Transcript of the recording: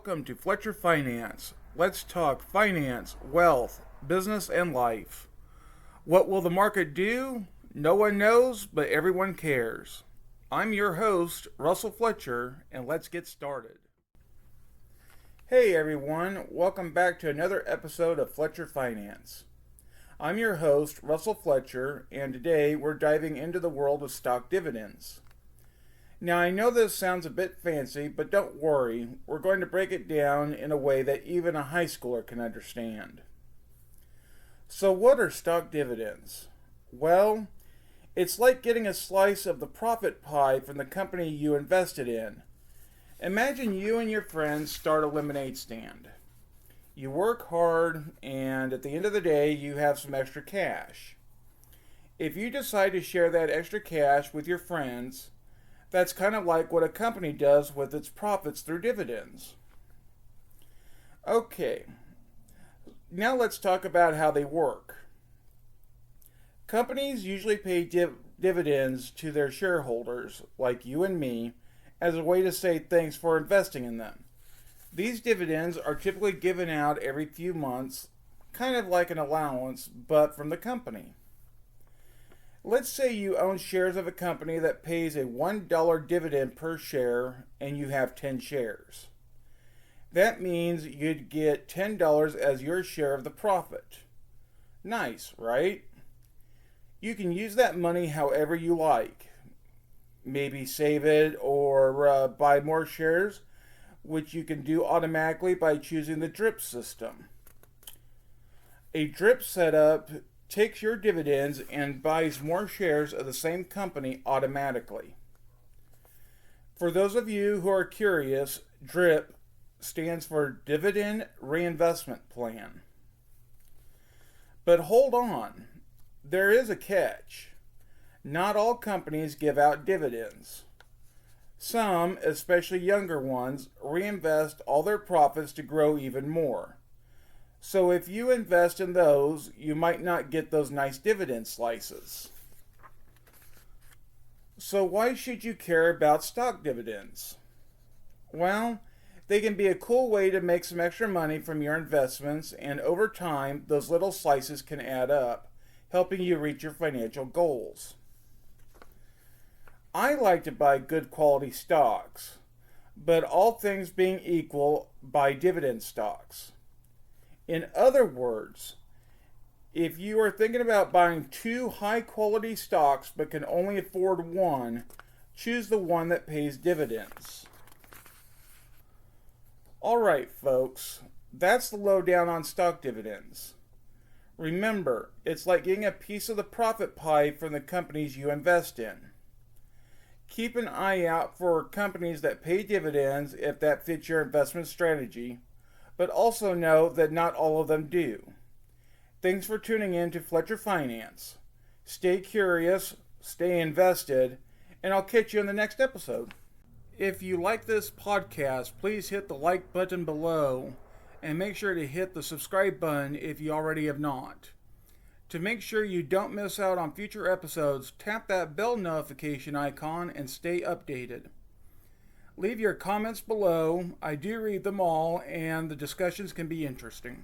welcome to Fletcher Finance. Let's talk finance, wealth, business, and life. What will the market do? No one knows, but everyone cares. I'm your host, Russell Fletcher, and let's get started. Hey everyone, welcome back to another episode of Fletcher Finance. I'm your host, Russell Fletcher, and today we're diving into the world of stock dividends. Now, I know this sounds a bit fancy, but don't worry, we're going to break it down in a way that even a high schooler can understand. So what are stock dividends? Well, it's like getting a slice of the profit pie from the company you invested in. Imagine you and your friends start a lemonade stand. You work hard, and at the end of the day, you have some extra cash. If you decide to share that extra cash with your friends, that's kind of like what a company does with its profits through dividends. Okay, now let's talk about how they work. Companies usually pay dividends to their shareholders, like you and me, as a way to say thanks for investing in them. These dividends are typically given out every few months, kind of like an allowance, but from the company. Let's say you own shares of a company that pays a $1 dividend per share and you have 10 shares. That means you'd get $10 as your share of the profit. Nice, right? You can use that money however you like. Maybe save it or buy more shares, which you can do automatically by choosing the DRIP system. A DRIP setup takes your dividends and buys more shares of the same company automatically. For those of you who are curious, DRIP stands for Dividend Reinvestment Plan. But hold on, there is a catch. Not all companies give out dividends. Some, especially younger ones, reinvest all their profits to grow even more. So if you invest in those, you might not get those nice dividend slices. So why should you care about stock dividends? Well, they can be a cool way to make some extra money from your investments, and over time, those little slices can add up, helping you reach your financial goals. I like to buy good quality stocks, but all things being equal, buy dividend stocks. In other words, if you are thinking about buying two high-quality stocks but can only afford one, choose the one that pays dividends. Alright, folks, that's the lowdown on stock dividends. Remember, it's like getting a piece of the profit pie from the companies you invest in. Keep an eye out for companies that pay dividends if that fits your investment strategy, but also know that not all of them do. Thanks for tuning in to Fletcher Finance. Stay curious, stay invested, and I'll catch you in the next episode. If you like this podcast, please hit the like button below and make sure to hit the subscribe button if you already have not. To make sure you don't miss out on future episodes, tap that bell notification icon and stay updated. Leave your comments below. I do read them all, and the discussions can be interesting.